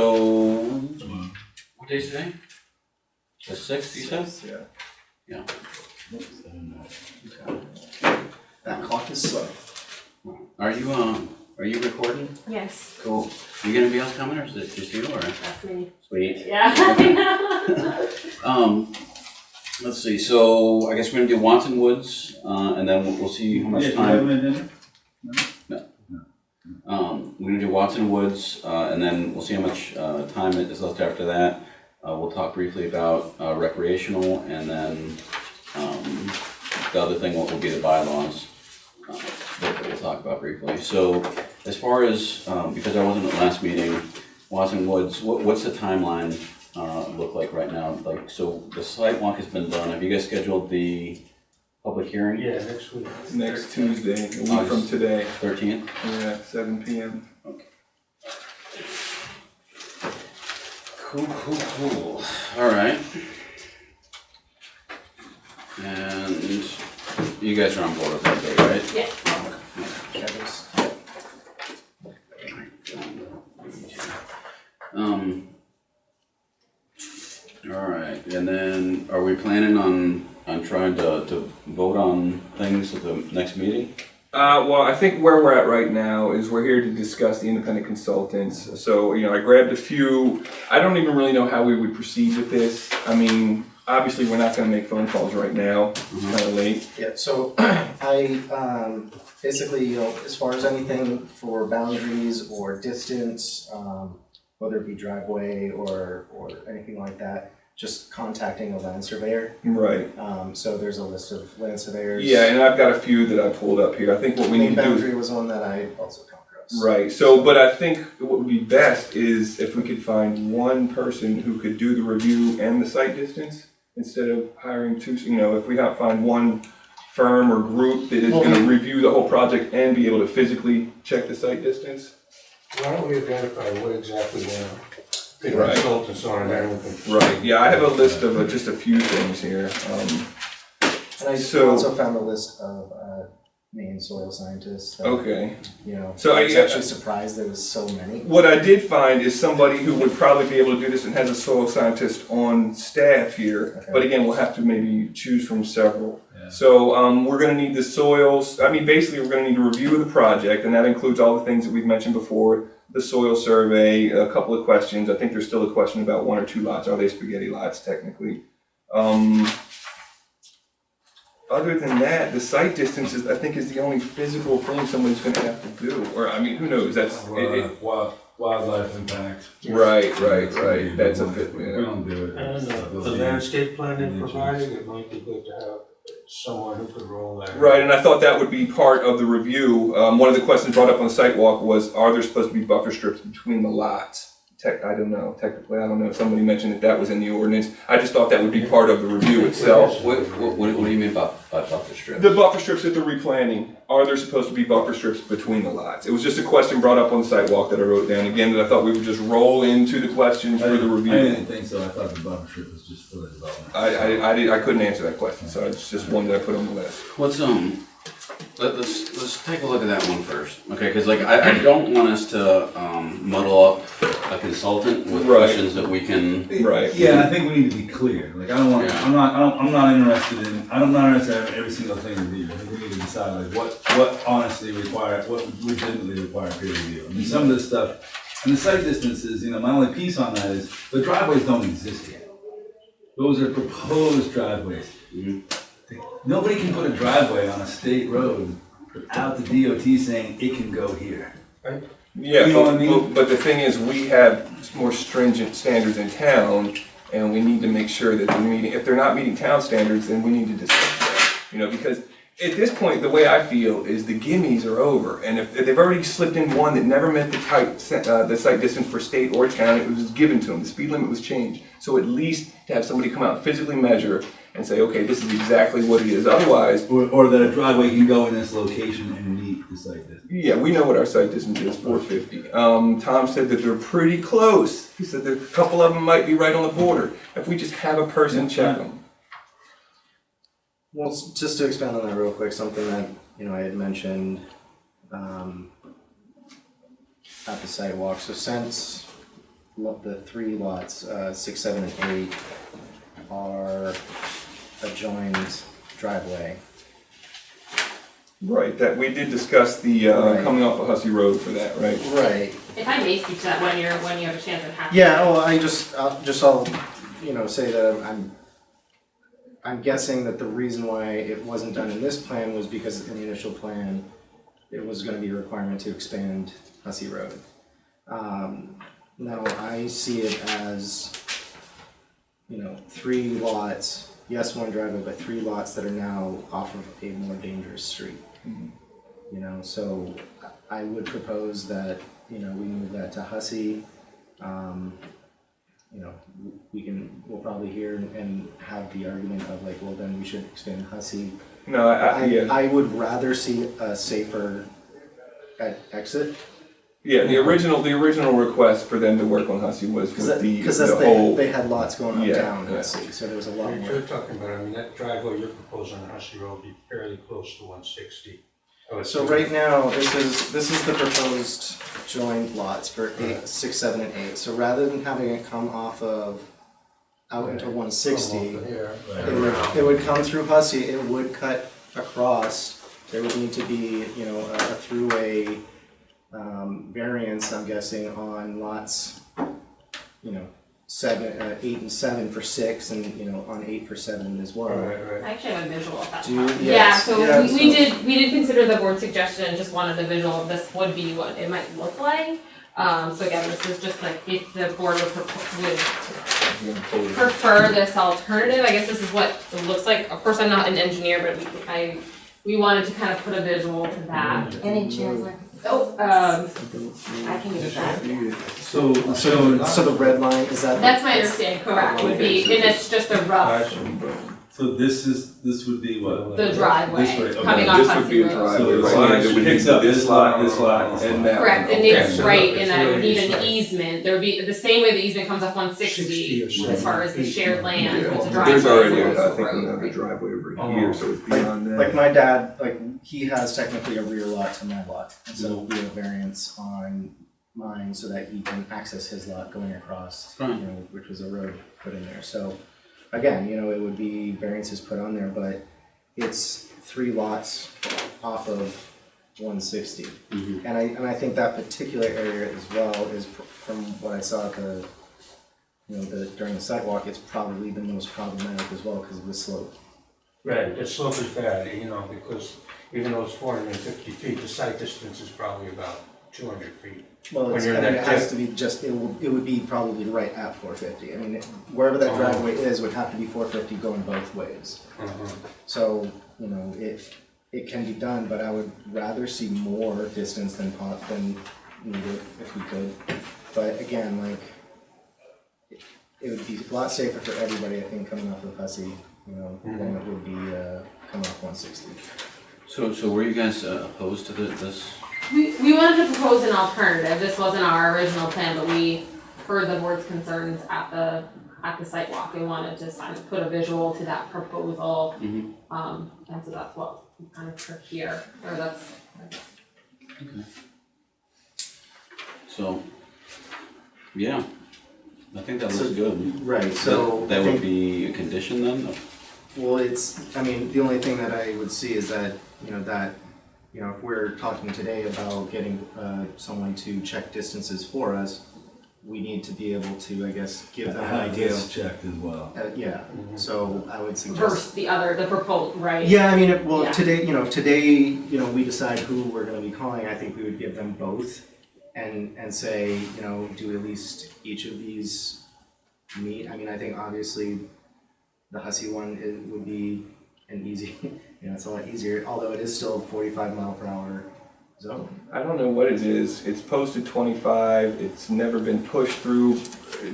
So, what day is today? The 6th, you said? Yeah. Yeah. That clock is slow. Are you recording? Yes, Cool. You gonna be else coming, or is it just you, or? that's me. Sweet. Yeah, I know. Let's see, so I guess we're gonna do Watson Woods, and then we'll see how much time. We're gonna do Watson Woods, and then we'll see how much time is left after that. We'll talk briefly about recreational, and then the other thing will be the bylaws that we'll talk about briefly. So as far as, because I wasn't at the last meeting, Watson Woods, what's the timeline look like right now? Like, so the site walk has been done. Have you guys scheduled the public hearing? Yeah, next week. Next Tuesday, a week from today. 13th? Yeah, 7 p.m. Cool. All right. And you guys are on board with that date, right? Yes. All right, and then are we planning on trying to vote on things at the next meeting? Well, I think where we're at right now is we're here to discuss the independent consultants. So, I grabbed a few. I don't even really know how we would proceed with this. I mean, obviously we're not gonna make phone calls right now, it's kinda late. Yeah, so I basically, as far as anything for boundaries or distance, whether it be driveway or anything like that, just contacting a land surveyor. Right. So there's a list of land surveyors. Yeah, and I've got a few that I pulled up here. I think what we need Main to do boundary was one that I also come across. Right, so, but I think what would be best is if we could find one person who could do the review and the site distance, instead of hiring two, if we find one firm or group that is gonna review the whole project and be able to physically check the site distance. Why don't we identify what exactly the Right. consultants are and then we can. Right, yeah, I have a list of just a few things here. And I So- also found a list of main soil scientists. That, Okay. So So I was I- actually surprised there was so many. What I did find is somebody who would probably be able to do this and has a soil scientist on staff here. Okay. But again, we'll have to maybe choose from several. So we're gonna need the soils, basically we're gonna need a review of the project, and that includes all the things that we've mentioned before. The soil survey, a couple of questions. I think there's still a question about 1 or 2 lots. Are they spaghetti lots technically? Other than that, the site distance I think is the only physical thing somebody's gonna have to do. Or, who knows, that's, Wildlife impact. right, that's a bit, We yeah. don't do it. And the landscape planning providing, it might be good to have someone who could roll that. Right, and I thought that would be part of the review. One of the questions brought up on the site walk was, are there supposed to be buffer strips between the lots? I don't know, technically, I don't know, somebody mentioned that was in the ordinance. I just thought that would be part of the review itself. What do you mean by buffer strips? The buffer strips that they're replanting, are there supposed to be buffer strips between the lots? It was just a question brought up on the site walk that I wrote down again, that I thought we would just roll into the question for the I review. didn't think so, I thought the buffer strip was just for the development. I couldn't answer that question, so it's just one that I put on the list. What's let's take a look at that one first, okay? Because I don't want us to muddle up a consultant with Right. questions that we can. Right. Yeah, and I think we need to be clear, like, I don't want, Yeah. I'm not interested in every single thing reviewed. I think we need to decide, like, what honestly what legitimately require peer review. I mean, some of this stuff, and the site distances, my only piece on that is, the driveways don't exist yet. Those are proposed driveways. Mhm. Nobody can put a driveway on a state road without the DOT saying it can go here. Yeah, You know what I mean? but the thing is, we have more stringent standards in town, and we need to make sure that if they're not meeting town standards, then we need to discuss that. Because at this point, the way I feel is the gimmies are over, and if they've already slipped in one that never met the site distance for state or town, it was given to them, the speed limit was changed. So at least to have somebody come out and physically measure and say, okay, this is exactly what it is. Otherwise, Or that a driveway can go in this location and meet the site distance. yeah, we know what our site distance is, 450. Tom said that they're pretty close. He said that a couple of them might be right on the border. If we just have a person check them. Well, just to expand on that real quick, something that I had mentioned at the site walk. So since the three lots, 6, 7, and 8 are adjoined driveway. Right, that, we did discuss the, Right. coming off of Hussey Road for that, right? Right. If I may speak to that when you have a chance, I'm happy. Yeah, well, I'll, say that I'm guessing that the reason why it wasn't done in this plan was because in the initial plan, it was gonna be a requirement to expand Hussey Road. Now, I see it as, 3 lots, yes, 1 driveway, but 3 lots that are now off of a more dangerous street. So I would propose that, we move that to Hussey. We'll probably hear and have the argument of like, well, then we should expand Hussey. No, I would rather see a safer exit. Yeah, the original request for them to work on Hussey was for the whole. They had lots going up Yeah, down yeah. Hussey, so there was a lot more. You're talking about, I mean, that driveway you're proposing on Hussey Road would be fairly close to 160. So right now, this is the proposed joined lots for 6, 7, and 8. So rather than having it come off of out into 160, Here. it would come through Hussey. It would cut across. There would need to be a throughway variance. I'm guessing on lots 7, 8, and 7 for 6, and on 8 for 7 as well. Right. I actually have a visual of that. Do you? Yeah, Yes. so Yeah, we did consider the board suggestion and just wanted a visual of this would be what it might look like. So again, this is just like if the board would prefer this alternative, I guess this is what it looks like. Of course, I'm not an engineer, but we wanted to kind of put a visual to that. Any chance like? Oh, I can give it that. So So the red line is that? That's my understanding, correct, would be, and it's just a rough, So this would be what? the driveway This way, okay. coming off This would Hussey be a Road. driveway So right line here that would picks be up this lot, and that. Correct, one. and it's so right, and it's I would really need an short. easement, there would be, the same way the easement comes off 160, 60 or as far as the shared land, Yeah. it's a driveway. There's already, so it's a I think, road, another right? driveway over Oh. here, so it's beyond that. Like my dad, he has technically a rear lot to my lot, and so we have variance on mine so that he can access his lot going across, Right. which was a road put in there. So again, it would be variances put on there, but it's 3 lots off of 160. Mhm. And I think that particular area as well is from what I saw at during the sidewalk, it's probably the most problematic as well because of the slope. Right, the slope is bad, because even though it's 450 feet, the site distance is probably about 200 feet. Well, When it's, you're I in mean, that it has dip. to be just, it would be probably right at 450. I mean, wherever that Oh. driveway is would have to be 450 going both ways. So, it can be done, but I would rather see more distance than needed if we could. But again, it would be a lot safer for everybody, I think, coming off of Hussey, than it would be coming off 160. So were you guys opposed to this? We wanted to propose an alternative, this wasn't our original plan, but we heard the board's concerns at the site walk, we wanted to kind of put a visual to that proposal. Mhm. And so that's what we kind of took here, or that's. So, yeah, I think that looks good. Right, so. That I would think- be a condition then? Well, the only thing that I would see is that, if we're talking today about getting someone to check distances for us, we need to be able to, I guess, give them an Have idea. this checked as well. Yeah, so I would suggest. Versus the proposal, right? Yeah, I mean, Yeah. if today, we decide who we're gonna be calling, I think we would give them both and say, do at least each of these meet. I mean, I think obviously the Hussey one, it would be an easy, it's a lot easier, although it is still a 45 mile per hour zone. I don't know what it is. It's posted 25. It's never been pushed through.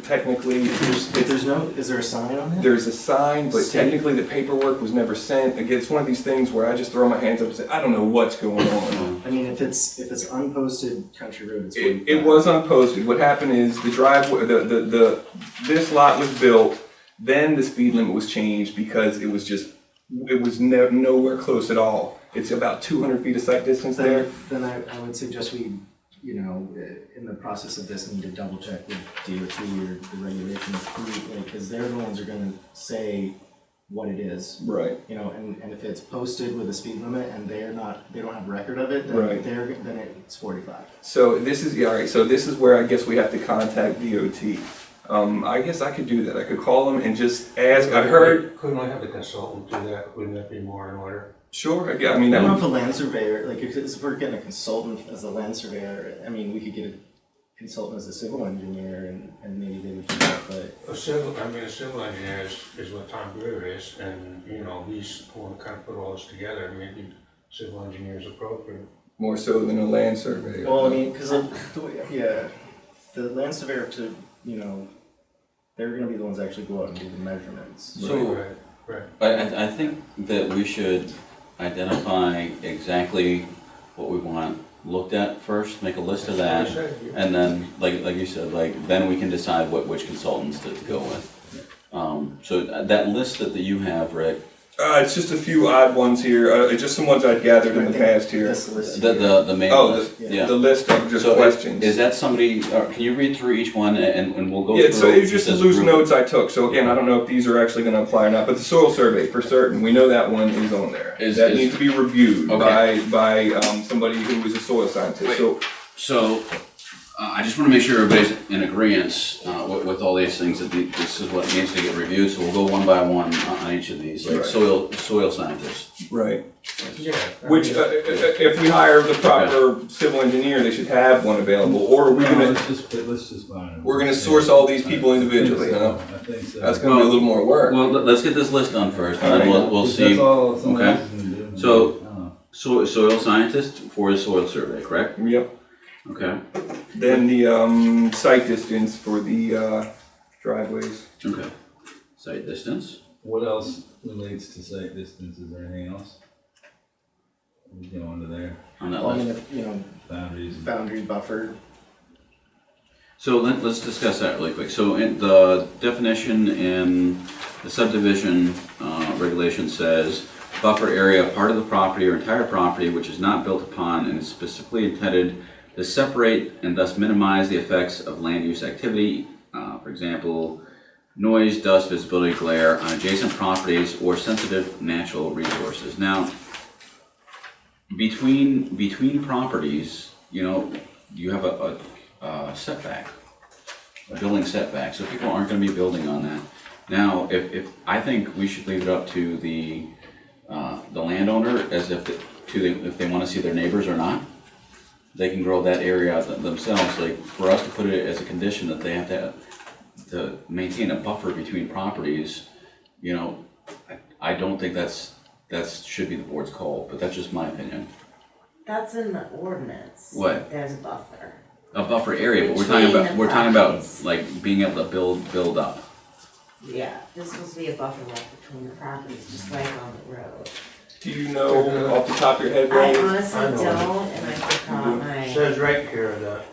Technically, Is there a sign on it? there's a sign, but State. technically the paperwork was never sent. Again, it's one of these things where I just throw my hands up and say, I don't know what's going on. I mean, if it's unposted country road, it's It 45. was unposted. What happened is the driveway, this lot was built, then the speed limit was changed because it was nowhere close at all. It's about 200 feet of sight distance there. Then I would suggest we in the process of this, need to double check with DOT or the regulations, because they're the ones who are gonna say what it is. Right. And if it's posted with a speed limit and they don't have record of it, then Right. then it's 45. So this is, yeah, all right, so this is where I guess we have to contact DOT. I guess I could do that. I could call them and just ask. I heard. Couldn't we have the consultant do that? Wouldn't that be more in order? Sure. I mean, I that don't know would, if a land surveyor, like if we're getting a consultant as a land surveyor, I mean, we could get a consultant as a civil engineer and maybe they would do that, but. A civil engineer is what Tom Greer is, and, he's going to kind of put all this together, maybe civil engineer is appropriate. more so than a land surveyor. Well, I mean, because the land surveyor they're gonna be the ones that actually go out and do the measurements. So, Right. I think that we should identify exactly what we want looked at first, make a list of that, and then, like you said, then we can decide which consultants to go with. So that list that you have, Rick, It's just a few odd ones here, just some ones I've gathered in the past here. This list the here. main Oh, list, yeah. the list of just So questions. is that somebody, can you read through each one and we'll go through? Yeah, so it's just as a loose group? notes I took, so again, I don't know if these are actually gonna apply or not, but the soil survey, for certain, we know that one is on there. That needs to be reviewed Okay. by somebody who is a soil scientist, so. So, I just wanna make sure everybody's in agreeance, with all these things, that this is what needs to get reviewed, so we'll go one by one on each of these, like Right. soil scientists. Right. Yeah. Which, if we hire the proper civil engineer, they should have one available, or are we No, gonna, let's just find it. we're gonna source all these people individually, huh? I think so. That's gonna be a little more work. Well, let's get this list done first, and then we'll Because see. That's all somebody Okay. else is gonna do. So- I don't know. Soil scientist for the soil survey, correct? Yep. Okay, Then the, site distance for the, driveways. okay. Site distance, What else relates to site distance? Is there anything else? We go under there, on that Well, I mean, list. if, boundaries. boundary buffer, So let's discuss that really quick. So in the definition in the subdivision, regulation says, buffer area, part of the property or entire property which is not built upon and is specifically intended to separate and thus minimize the effects of land use activity, for example, noise, dust, visibility, glare on adjacent properties or sensitive natural resources. Now, between properties, you have a setback, a building setback, so people aren't gonna be building on that. Now, if I think we should leave it up to the landowner as if they wanna see their neighbors or not. They can grow that area out themselves, like, for us to put it as a condition that they have to maintain a buffer between properties, I don't think that should be the board's call, but that's just my opinion. That's in the ordinance. What? There's a buffer. A buffer area, but Between the we're talking about properties. like being able to build up. Yeah, there's supposed to be a buffer left between the properties, just like on the road. Do you know off the top of your head, I Ray? honestly I know. don't, and I forgot It my. says right here that,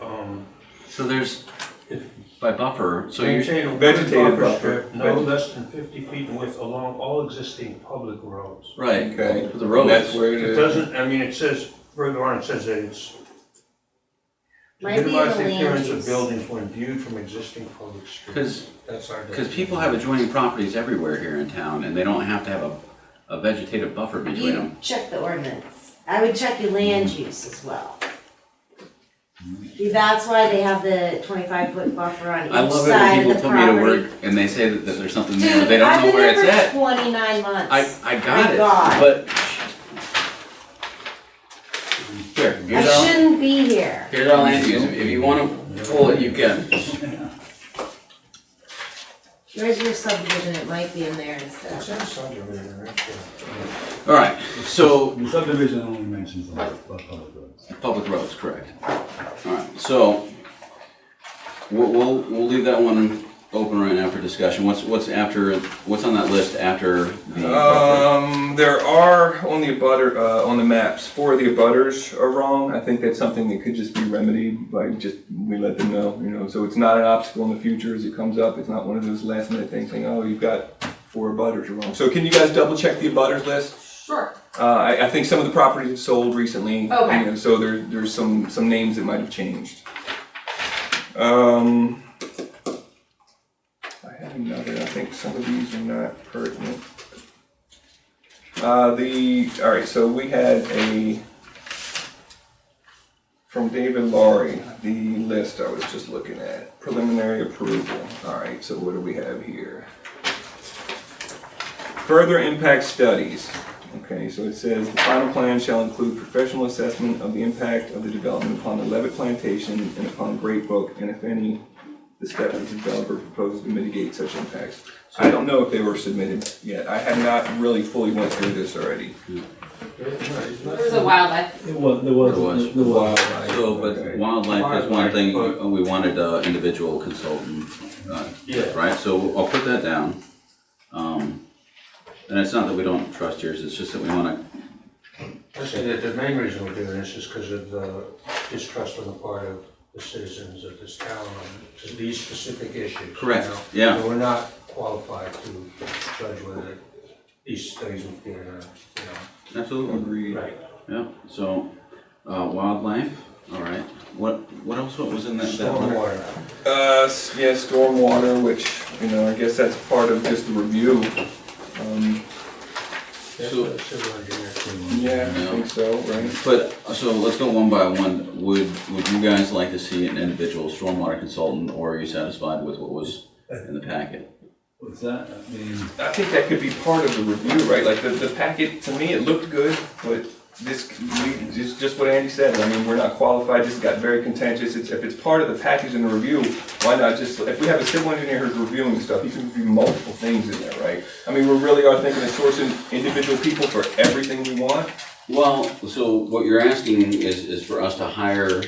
So there's, if by buffer, so you're, maintain a Vegetated buffer buffer. strip no less than 50 feet in width along all existing public roads. right, Okay. for the roads. That's where it It is. doesn't, it says, further on, it says that it's to Might be in minimize the the land appearance of use. buildings when viewed from existing public streets. That's our. Because people have adjoining properties everywhere here in town, and they don't have to have a vegetative buffer between them. You check the ordinance. I would check your land use as well. That's why they have the 25-foot buffer on I each love it when side people of the put me to property. work and they say that there's something there, but they don't know where it's Dude, I've at. been there for 29 months. I got My it, God. but here, I here's our, shouldn't be here. here's our land use. If you want to pull it, you can. Where's your subdivision? It might be in there instead. It's in subdivision right there. All right, so The subdivision only mentions the public roads. public roads, correct. All right, so we'll leave that one open right now for discussion. What's on that list after the buffer? There are on the maps, 4 of the abutters are wrong. I think that's something that could just be remedied by we let them know, so it's not an obstacle in the future as it comes up. It's not one of those last minute things saying, oh, you've got 4 abutters are wrong. So can you guys double check the abutters list? Sure. I think some of the properties have sold recently. Okay. You know, so there's some names that might have changed. I had another, I think some of these are not pertinent. Alright, so we had from David Laurie, the list I was just looking at, preliminary approval. Alright, so what do we have here? Further impact studies. Okay, so it says the final plan shall include professional assessment of the impact of the development upon the Levitt Plantation and upon Great Brook, and if any, the steps the developer proposes to mitigate such impacts. I don't know if they were submitted yet. I have not really fully went through this already. There was a wildlife. There was. So, but Okay. wildlife is one thing, we wanted individual consultant, right? So I'll put that down. And it's not that we don't trust yours, it's just that we wanna, I say that the main reason we're doing this is because of the distrust on the part of the citizens of this town on these specific issues. Correct, you know? yeah. And we're not qualified to judge whether these studies would get, absolutely, Agreed. right. yeah, so, wildlife, all right. What else, what was in that letter? Stormwater. Yeah, stormwater, which, you know, I guess that's part of just the review. That's So- what a civil engineer. Yeah, I think so, right? But, so let's go one by one. Would you guys like to see an individual stormwater consultant, or are you satisfied with what was in the packet? What's that? I mean, I think that could be part of the review, right? Like the packet, to me, it looked good, but just what Andy said. I mean, we're not qualified, this got very contentious. If it's part of the package in the review, why not just, if we have a civil engineer who's reviewing stuff, he can review multiple things in there, right? I mean, we really are thinking of sourcing individual people for everything we want. Well, so what you're asking is for us to hire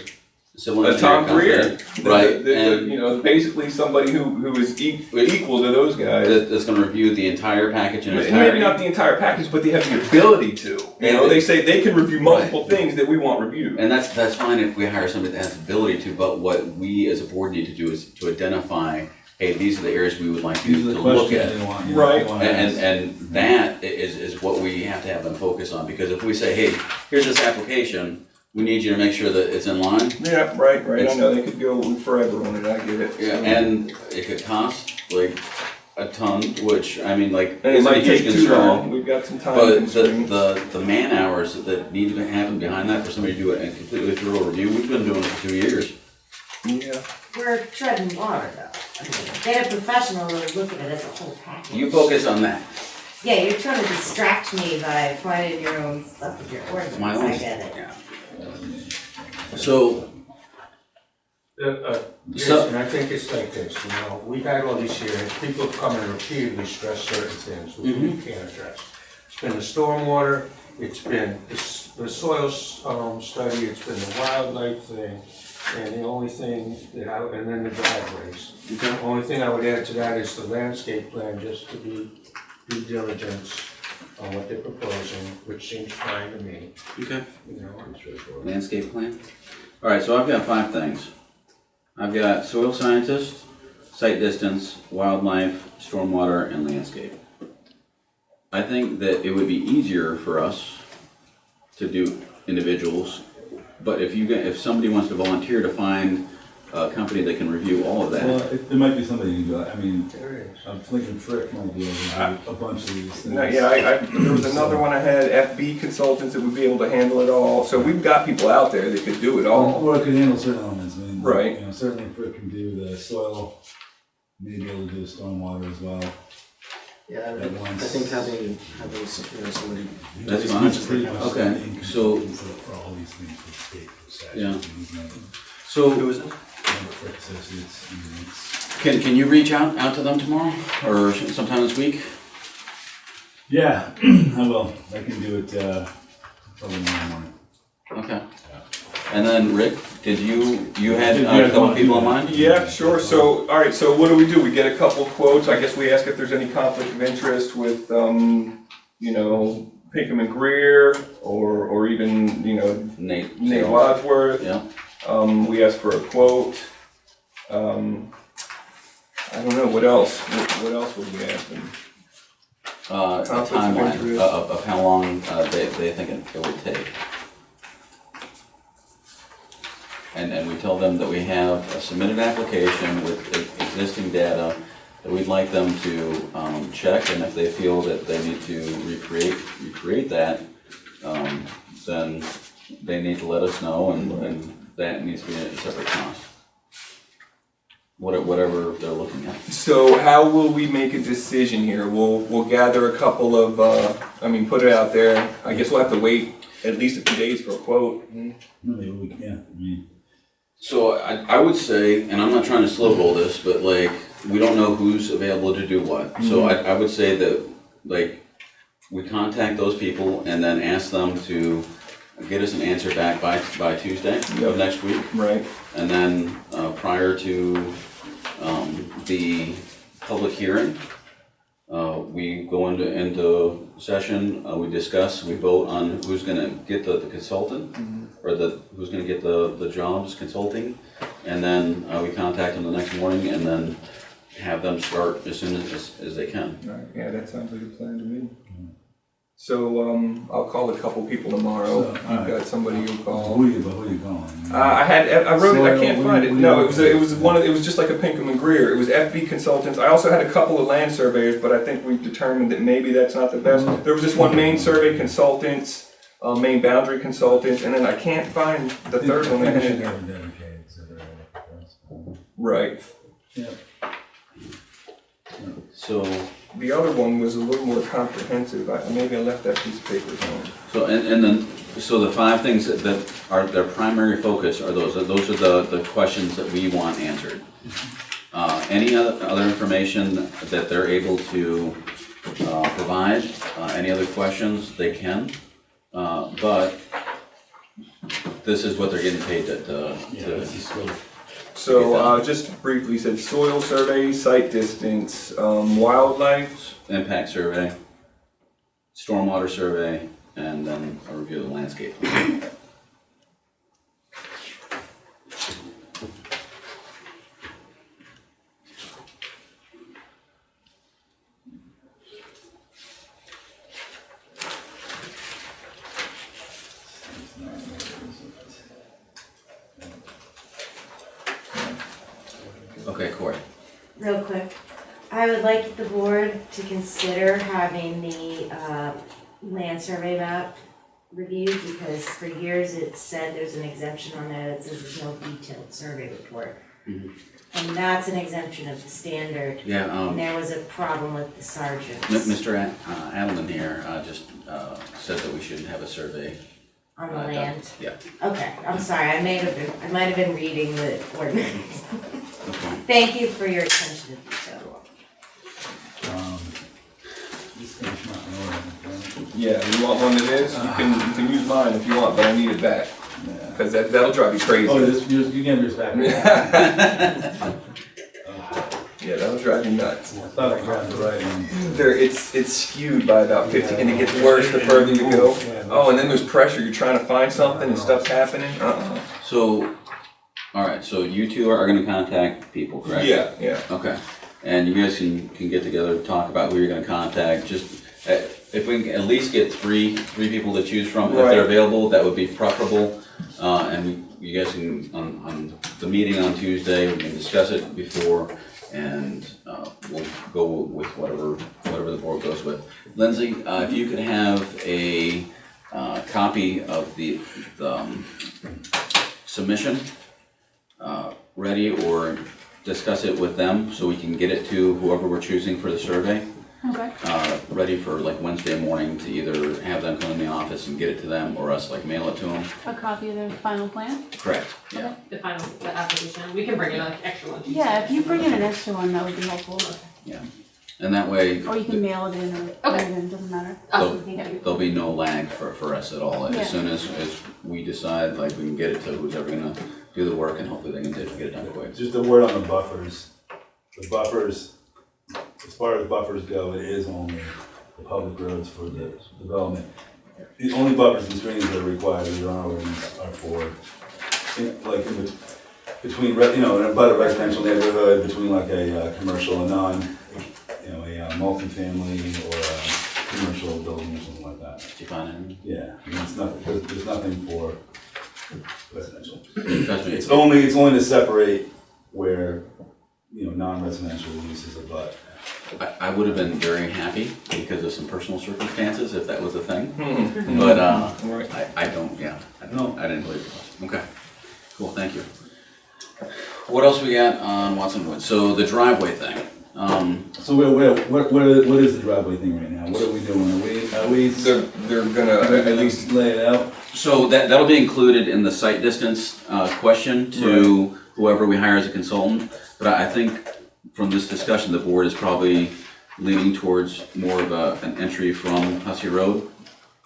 civil engineer. Tom Greer, consultant, right? And you know, basically somebody who is equal to those guys. that's gonna review the entire package in its And maybe entirety. not the entire package, but they have the ability to. You know, they say they can review multiple things that we want reviewed. And that's fine if we hire somebody that has the ability to, but what we as a board need to do is to identify, hey, these are the areas we would like you these are to the look questions at. they want, Right. they want to ask. And that is what we have to have them focus on, because if we say, hey, here's this application, we need you to make sure that it's in line. Yeah, right. I It's- know they could go forever on it, I get it. Yeah, and it could cost like a ton, which, I mean, like, And it it's a might huge take too long, concern. we've got some time But constraints. the man hours that need to happen behind that for somebody to do it and completely thorough review, we've been doing it for 2 years. Yeah, We're treading water though. I mean, get a professional to look at it as a whole package. You focus on that. Yeah, you're trying to distract me by finding your own stuff with your ordinance, My own, I get it. yeah. So, Yes, and I think it's like this, you know, we've had all these hearings, people have come and repeatedly stress certain things which we can't address. It's been the stormwater, it's been the soil study, it's been the wildlife thing, and the only thing and then the driveways. The only thing I would add to that is the landscape plan, just to be due diligence on what they're proposing, which seems fine to me, okay, you know, I'm sure. landscape plan. All right, so I've got 5 things. I've got soil scientist, site distance, wildlife, stormwater, and landscape. I think that it would be easier for us to do individuals, but if somebody wants to volunteer to find a company that can review all of Well, that. it might be somebody you can do, I mean, There it is. I'm thinking Frick might be able to do a bunch of these things. no, yeah, there was another one I had, FB consultants that would be able to handle it all. So we've got people out there that could do it all. Or it could handle certain elements, I mean. Right. You know, certainly Frick can do the soil, maybe able to do the stormwater as well. Yeah, At I once. think having somebody. That's He's fine. pretty much Okay, something so- For all these things for state, for statute. Yeah. He's not- So, Frick Associates, I mean, it's- can you reach out to them tomorrow, or sometime this week? Yeah, I will, I can do it, probably tomorrow morning. Okay. And then Rick, did you had Did you a guys couple wanna people do in that? mind? Yeah, sure. So, all right. So, what do? We get a couple quotes. I guess we ask if there's any conflict of interest with, you know, Pinkham and Greer, or even, you know, Nate. Nate so- Wadsworth. Yeah. We ask for a quote. I don't know what else. What else would we ask them? Conflicts of timeline interest. of how long, they think it would take. And we tell them that we have a submitted application with existing data that we'd like them to, check, and if they feel that they need to recreate that, then they need to let us know, and that needs to be a separate cost. Whatever they're looking at. So how will we make a decision here? We'll gather a couple of, put it out there. I guess we'll have to wait at least a few days for a quote. Maybe we can, I mean, So I would say, and I'm not trying to slow roll this, but like, we don't know who's available to do what. So I would say that, like, we contact those people and then ask them to get us an answer back by Tuesday of next week. Right. And then, prior to, the public hearing, we go into session, we discuss, we vote on who's gonna get the consultant, or who's gonna get the jobs consulting, and then, we contact them the next morning, and then have them start as soon as they can. Right, yeah, that sounds like a plan to me. So, I'll call a couple people tomorrow. So, You've alright. got somebody you'll call. who are you calling? I wrote it, I can't So, find it. we- No, it was just like a Pinkham and Greer. It was FB Consultants. I also had a couple of land surveyors, but I think we've determined that maybe that's not the best. There was just one main survey consultants, main boundary consultants, and then I can't find the third one. I think we should have a dedicated surveyor. Right. Yeah. So, The other one was a little more comprehensive. Maybe I left that piece of paper at home. so, and then, so the 5 things that are their primary focus are those are the questions that we want answered. Any other information that they're able to provide, any other questions, they can. But this is what they're getting paid to So, just briefly, you said soil survey, site distance, wildlife. impact survey, stormwater survey, and then a review of the landscape. Okay, Corey. Real quick, I would like the board to consider having the land survey map reviewed, because for years it said there's an exemption on there that says there's no detailed survey report. Mhm. And that's an exemption of the standard, Yeah, and there was a problem with the sergeants Mr. Adelman here just said that we shouldn't have a survey. on the done. land. Yeah. Okay, I'm sorry, I might have been reading the ordinance. Okay. Thank you for your attention to detail. This thing's not in order, okay? Yeah, you want one that is? You can use mine if you want, but I need it back. Yeah. Because that'll drive you crazy. Oh, you gave me this back. Yeah, that'll drive you nuts. I thought I got the right one. It's skewed by about 50, and it gets worse the further you go. Oh, and then there's pressure. You're trying to find something and stuff's happening. So, all right, so you two are gonna contact people, correct? Yeah, yeah. Okay, and you guys can get together, talk about who you're gonna contact, just, if we can at least get three people to choose from, if Right. they're available, that would be preferable. You guys can, on the meeting on Tuesday, we can discuss it before, and, we'll go with whatever the board goes with. Lindsay, if you could have a, copy of the submission, ready, or discuss it with them, so we can get it to whoever we're choosing for the survey. Okay. Ready for like Wednesday morning to either have them come in the office and get it to them, or us like mail it to them. A copy of the final plan? Correct, yeah. The application, we can bring in an extra one. Yeah, if you bring in an extra one, that would be helpful. And that way, Or you can mail it in or Okay. bring it in, doesn't matter. Awesome, thank you. there'll be no lag for us at all. Yeah. As soon as we decide, like, we can get it to who's ever gonna do the work, and hopefully they can get it done quick. Just a word on the buffers. The buffers, as far as buffers go, it is only the public roads for the development. The only buffers and screenings that are required in our ordinance are for, between, about a residential neighborhood, between like a commercial and non, a multifamily or a commercial building or something like that. Did you find any? Yeah, I mean, it's nothing, there's nothing for residential. Trust me, It's only to separate where, non-residential uses abut. I would have been very happy because of some personal circumstances if that was a thing, Hmm. but Right. I don't. Yeah, No. I didn't believe it was. Okay, cool. Thank you. What else we got on Watson Woods? So the driveway thing. So what is the driveway thing right now? What are we doing? Are we They're gonna at least, lay it out? So that'll be included in the site distance question to whoever we hire as a consultant. But I think from this discussion, the board is probably leaning towards more of an entry from Hussey Road.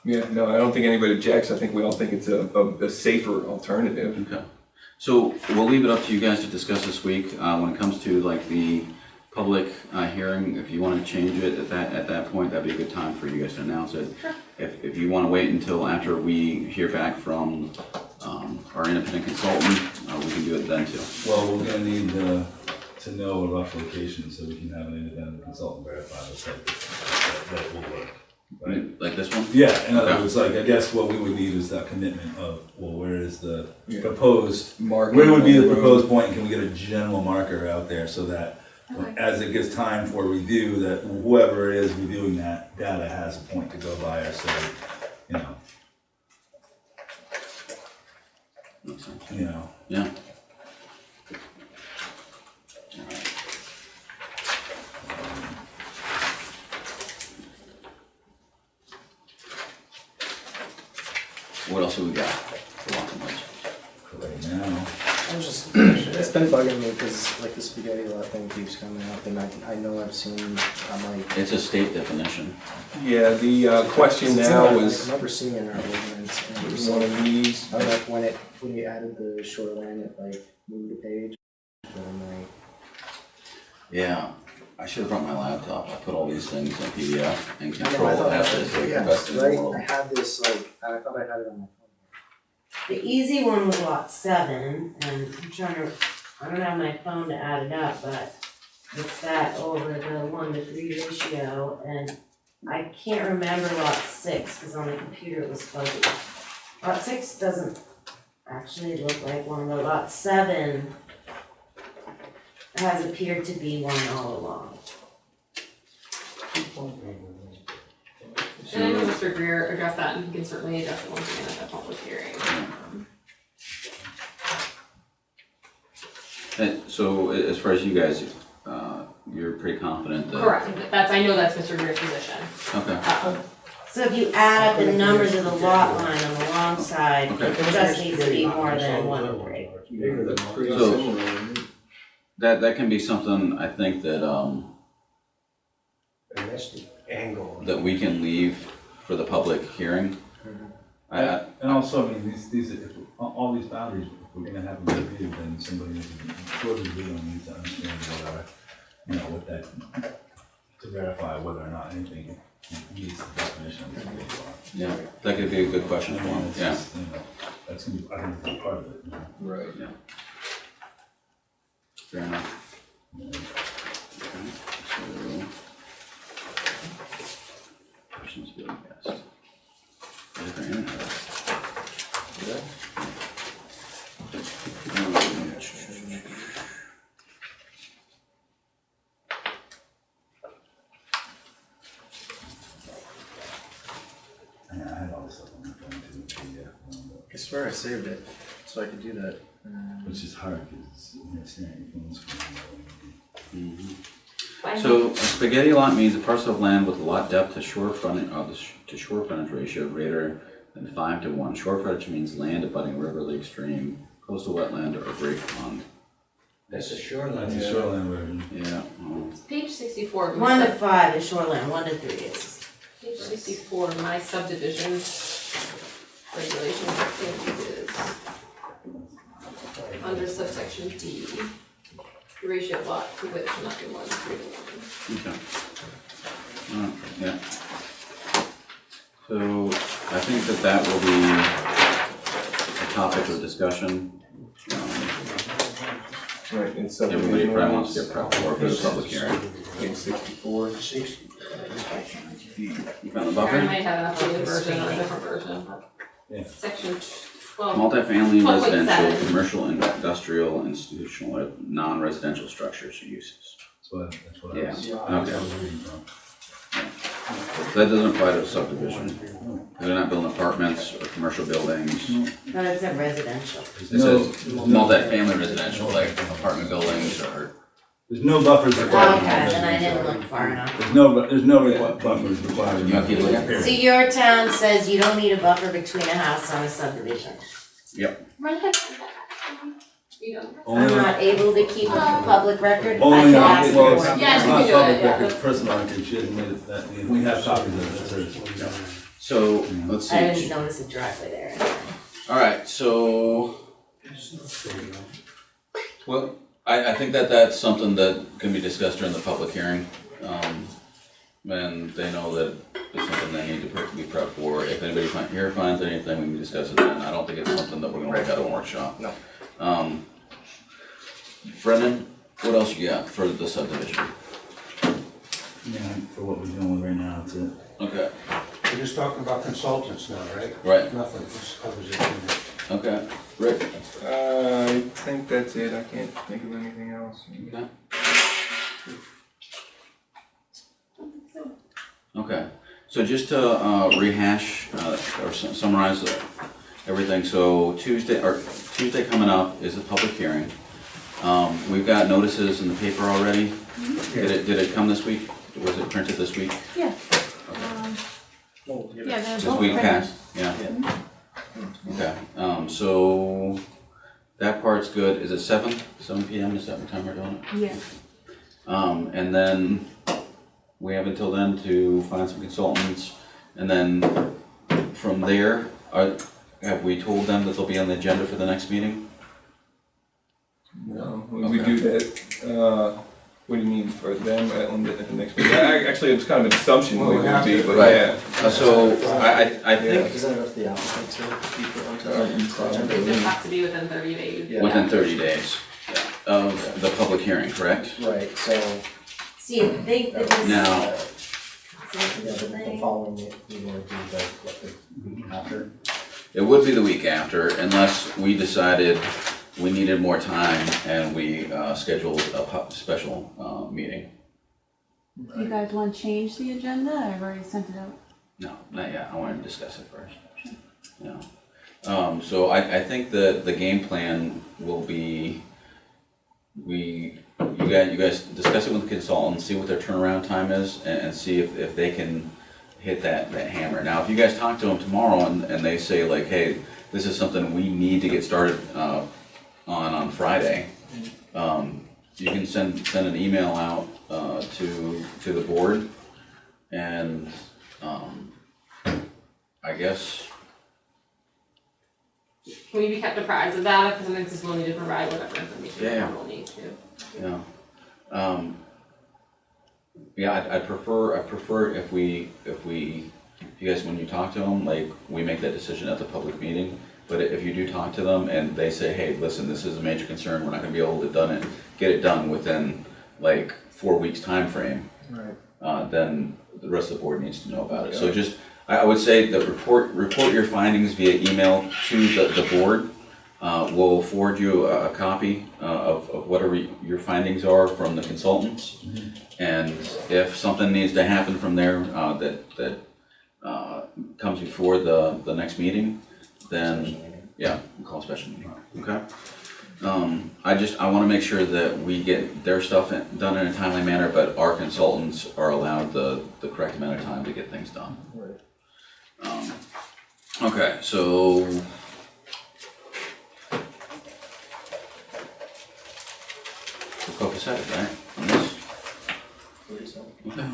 yeah, no, I don't think anybody objects. I think we all think it's a safer alternative. Okay. So we'll leave it up to you guys to discuss this week. When it comes to like the public hearing, if you want to change it at that point, that'd be a good time for you guys to announce it. If you want to wait until after we hear back from our independent consultant, we can do it then too. Well, we're gonna need to know a rough location so we can have an independent consultant verify the site that it will work. Right? Like this one? Yeah, in other Okay. words, like, I guess what we would need is that commitment of, well, where is the Yeah. proposed, Marking where would be on the road. proposed point, and can we get a general marker out there so that as it gets time for review, that whoever is reviewing that data has a point to go by or say, Makes sense. Yeah. What else have we got for Watson Woods? Right now, I was just, it's been bugging me because like the spaghetti lot thing keeps coming up and I know I've seen, I'm like. It's a state definition. Yeah, the question It's in now our- was I remember seeing it in our ordinance. And it was one like, of these. I don't know if when we added the shoreline, it like moved the page. But I'm like, Yeah, I should have brought my laptop. I put all these things in PDF and I know, control I thought F that is like yeah, the best in the right, world. I had this like, I thought I had it on my phone. The easy one was lot 7, and I'm trying to, I don't have my phone to add it up, but it's that over the 1-to-3 ratio, and I can't remember lot 6, because on the computer it was fuzzy. Lot 6 doesn't actually look like one, but lot 7 has appeared to be one all along. And I know Mr. Greer addressed that, and he can certainly address it once again at the public hearing. And so as far as you guys, you're pretty confident that. Correct, I know that's Mr. Greer's position. Okay. So if you add up the numbers of the lot line on the long side, Okay. it just needs to be more than 1-3. Pretty So- similar. That can be something I think that, And that's the angle. that we can leave for the public hearing. I- and also, I mean, these, all these boundaries, if we're gonna have them reviewed, then somebody needs to understand what that, to verify whether or not anything meets the definition of the state law. Yeah, that could be a good question I for mean, him, it's yeah. just, that's gonna be, I think that's part of it. Right. Fair enough. Okay, so. Person's doing best. Is there any other? Yeah, I had all this stuff on my phone too, I swear I saved it, so I could do that. which is hard, because it's staring at your phone screen. Mhm. So a spaghetti lot means a parcel of land with a lot depth to shore frontage, to shore frontage ratio greater than 5:1. Shore frontage means land abutting river, lake, stream, coastal wetland, or great pond. That's a shoreline. That's a shoreline version. Yeah, Page 64. 1 to 5 is shoreline, 1 to 3 is. Page 64, my subdivision regulation, I think is under subsection D. The ratio of lot to width should not be more than 3:1. okay. Yeah. So I think that will be a topic of discussion. Right, and so. Everybody probably wants to get prepped for the public hearing. page 64. 60. You found the I buffer? might have an updated version or a different version, Yeah. but section 12. Multifamily, 12.7. residential, commercial, industrial, institutional, or non-residential structures or uses. That's what I Yeah. was, Okay. I was reading from. So that doesn't apply to subdivision. They're not building apartments or commercial buildings. No, it's a residential. It says multifamily residential, like apartment buildings or. There's no buffers Oh, required. okay, then I didn't look far enough. There's no buffers required. You want to keep looking? So your town says you don't need a buffer between a house on a subdivision. Run ahead. You don't. I'm Only, not able to keep a public record, I only, can ask well, for it's it. Yes, you not can do it, public yeah, record, that's- personal record, she hasn't made it that, we have copies of it, that's hers. So, let's I see. didn't notice a driveway there. Alright, so. Well, I think that that's something that can be discussed during the public hearing. And they know that it's something they need to be prepped for. If anybody here finds anything, we can discuss it then. I don't think it's something that we're gonna work out in a workshop. No. Brendan, what else you got for the subdivision? Yeah, for what we're doing with right now, that's it. Okay, We're just talking about consultants now, right? right, Nothing, this covers it. okay. Rick? I think that's it. I can't think of anything else. Okay. Okay, so just to rehash or summarize everything, so Tuesday coming up is the public hearing. We've got notices in the paper already. Did it come this week? Was it printed this week? Yeah. Well, Yeah, they're This both week printed. past? Yeah. Okay, so that part's good. Is it 7 PM? Is that what time we're doing it? Yeah. And then we have until then to find some consultants, and then from there, have we told them that they'll be on the agenda for the next meeting? No, we do that, what do you mean for them at the next meeting? Actually, it was kind of an assumption Well, we we would have be, to- but Right. yeah. So I think Isn't it up to the applicant to keep it onto the agenda? It just has to be within 30 days. Yeah. within 30 days of the public hearing, correct? Right, so, See, I think that this. Now- yeah, the following, we want to do the week after. It would be the week after unless we decided we needed more time and we scheduled a special meeting. You guys want to change the agenda? I've already sent it out. No, not yet. I wanted to discuss it first. Yeah. So I think the game plan will be, you guys discuss it with the consultants, see what their turnaround time is, and see if they can hit that hammer. Now, if you guys talk to them tomorrow and they say like, hey, this is something we need to get started on Friday, you can send an email out to the board, and I guess. Can we be kept apprised of that? Because I think we'll need to provide whatever information Yeah. we'll need to. Yeah. Yeah, I prefer if you guys, when you talk to them, like, we make that decision at the public meeting. But if you do talk to them and they say, hey, listen, this is a major concern, we're not gonna be able to get it done within like 4 weeks time frame, Right. then the rest of the board needs to know about it. So just, I would say that report your findings via email to the board. We'll forward you a copy of whatever your findings are from the consultants. And if something needs to happen from there that comes before the next meeting, then, yeah, we'll call a special meeting, okay? I wanna make sure that we get their stuff done in a timely manner, but our consultants are allowed the correct amount of time to get things done. Right. Okay, so. We're copacetic, right, on this? Believe so. Okay.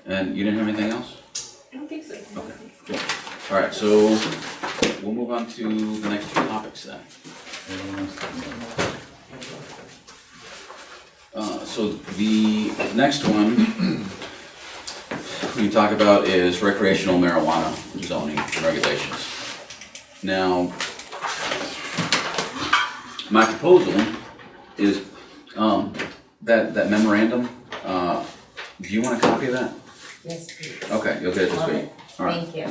And you didn't have anything else? I don't think so. Okay, cool. Alright, so we'll move on to the next two topics then. So the next one we can talk about is recreational marijuana zoning and regulations. Now, my proposal is that memorandum Do you want a copy of that? Yes, please. Okay, you'll get it this Love week. it. All right. Thank you.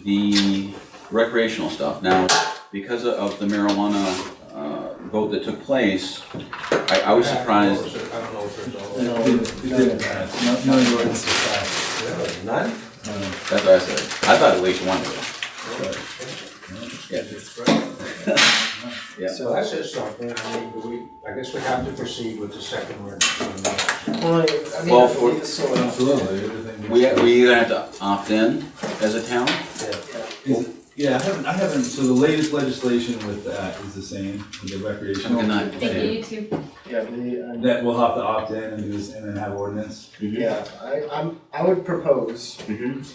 The recreational stuff, now, because of the marijuana, vote that took place, I was surprised. I don't know if there's all. It didn't pass. No, you weren't surprised. Really? None? That's what I said. I thought at least one did. Yeah. So that says something, I mean, I guess we have to proceed with the second one. Well, I mean, Well, I for- believe it's still. Absolutely, everything. We either have to opt in as a town. Yeah, I haven't, so the latest legislation with that is the same, with the recreational. Good night. Thank you, you too. Yeah, the, That we'll have to opt in and do this, and then have ordinance. yeah, I would propose, Mhm.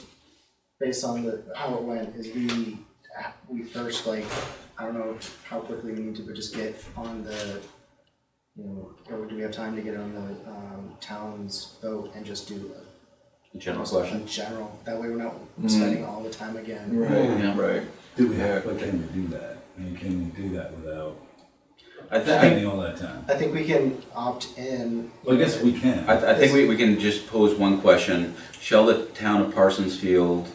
based on how it went, is we first, like, I don't know how quickly we need to, but just get on the, or do we have time to get on the town's vote and just do General a question. general, that way we're not spending all the time again. Yeah. Right. Do we have, but can we do that? I mean, can we do that without I think, spending all that time? I think we can opt in. Well, I guess we can. I think we can just pose one question. Shall the town of Parsonsfield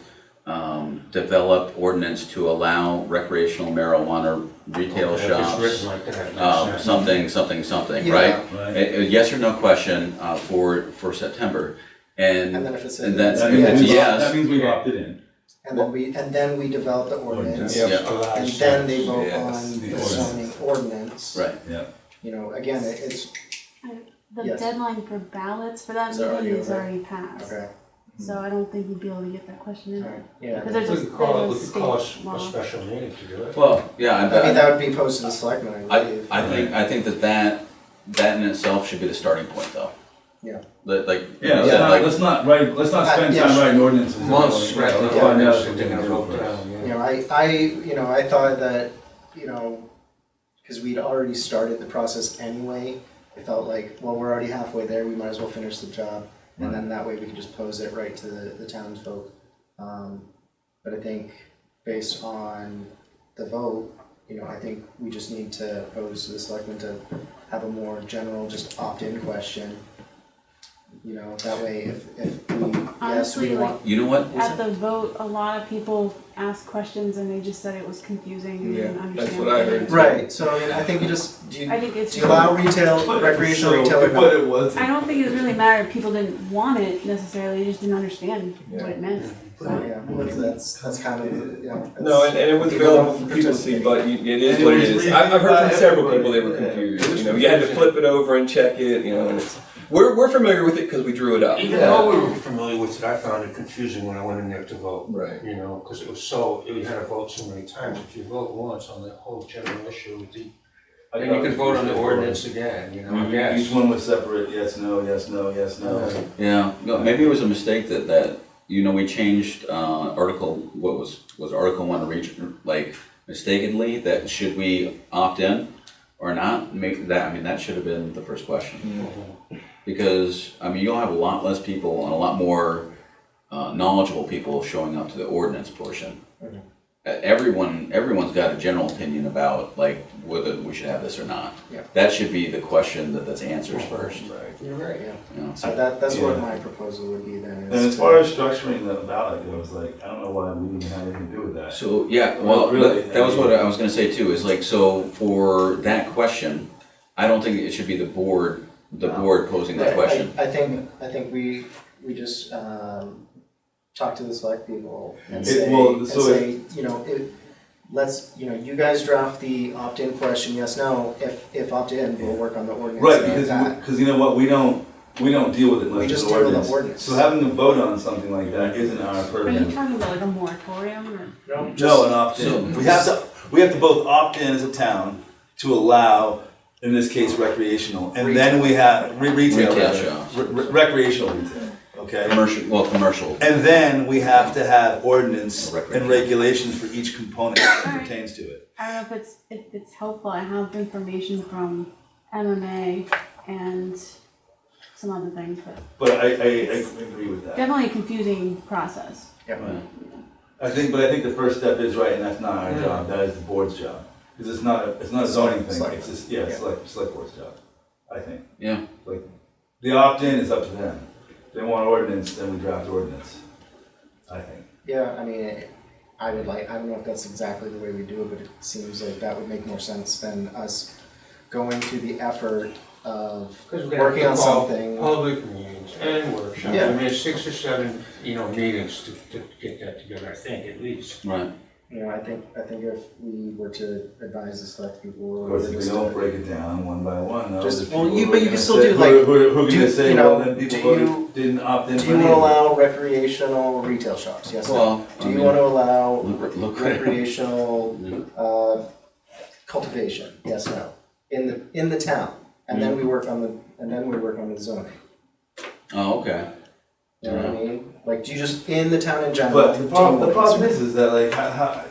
develop ordinance to allow recreational marijuana retail If it's written shops? like that, it makes sense. Something, Yeah. right? Right. A yes or no question for September. And then if it's a, And that's- That if means it's we've- yes- That means we've opted in. and then we develop the ordinance, Yeah. Allows and then they vote Yes, on the the ordinance. zoning ordinance. Right. Yeah. Again, it's, The Yes. deadline for ballots for that Is already meeting is over. already passed. okay, So I don't think you'd be able to get that question in. alright, yeah. Because there's We a, could call there's it, a we could call state a law. special meeting to do it. Well, yeah, I mean, that would be posed to the selectmen, I believe. I think that in itself should be the starting point, though. Yeah. Like Yeah, you said, like, let's not spend yeah, time sure. writing ordinances. Months, right, Let's yeah, find out ordinance, if they're we can gonna do it vote first. down, I thought that, because we'd already started the process anyway, I felt like, well, we're already halfway there, we might as well finish the job. And then that way we can just pose it right to the townsfolk. But I think based on the vote, I think we just need to pose to the selectmen to have a more general, just opt-in question. That way if we, yes, Honestly, we like, want. you know what? At the vote, a lot of people asked questions and they just said it was confusing and they didn't Yeah, understand. that's what I heard. Right, so I mean, I think you just, do I think it's. you allow retail, recreational retail or not? it was. I don't think it really mattered. People didn't want it necessarily. They just didn't understand what it meant. Yeah, that's kind of, No, and it was available for people to see, but it is what it is. I've heard from several people they were confused, you had to flip it over and check it, and it's, we're familiar with it because we drew it up. Even though we were familiar with it, I found it confusing when I went in there to vote. Right. Because it was you had to vote so many times. If you vote once on the whole general issue, then you could vote on the ordinance again, yes. Each one was separate, yes, no, yes, no, yes, no. Yeah, no, maybe it was a mistake that we changed Article Article 1 like mistakenly, that should we opt in or not? That should have been the first question. Because you'll have a lot less people and a lot more knowledgeable people showing up to the ordinance portion. Everyone's got a general opinion about like whether we should have this or not. Yeah. That should be the question that's answers first. You're right, yeah. So So that's what Yeah. my proposal would be then. And as far as structuring the ballot goes, like, I don't know why we even have anything to do with that. So, yeah, well, Really, that was what I was gonna say too, is like, so for that question, I don't think it should be the board posing that question. I think we just, talk to the select people and say, you guys draft the opt-in question, yes, no, if opt-in, we'll work on the ordinance. Right, and that. because you know what, we don't deal with it We unless just it's deal with the ordinance. ordinance. So having to vote on something like that isn't our Are purview. you talking about like a moratorium or? No, an opt-in. We have to both opt in as a town to allow, in this case, recreational, and then we have retail, Retail rather. shops. Recreational retail, okay? Commercial. And then we have to have ordinance and Recreational. regulations for each component that Alright. pertains to it. I don't know if it's helpful. I have information from MMA and some other things, but But I agree with that. definitely a confusing process. I think the first step is right, and that's not our job, that is the board's job. Because it's not a zoning thing, it's just, select board's job. I think. Yeah. Like, the opt-in is up to them. If they want ordinance, then we draft ordinance, I think. Yeah, I mean, I don't know if that's exactly the way we do it, but it seems like that would make more sense than us going through the effort of Because we're gonna working on have to call something. public meetings and workshops. Yeah. I mean, there's 6 or 7, meetings to get that together, I think, at least. Right. You know, I think if we were to advise the select people Of or course, if we don't break it down one by one, though, Just- there's well, people you- who but are you can gonna still say- do, like, who are do- gonna say, you well, know, then people do you- voted, didn't opt in do for you any want to of it. allow recreational retail shops? Yes. or no? Well, Do you want to allow look recreational cultivation? Yes. No. In the town, and then we work on the zoning. Oh, okay. You know what I mean? Like, do you just in the town in general? But the problem is that like, how,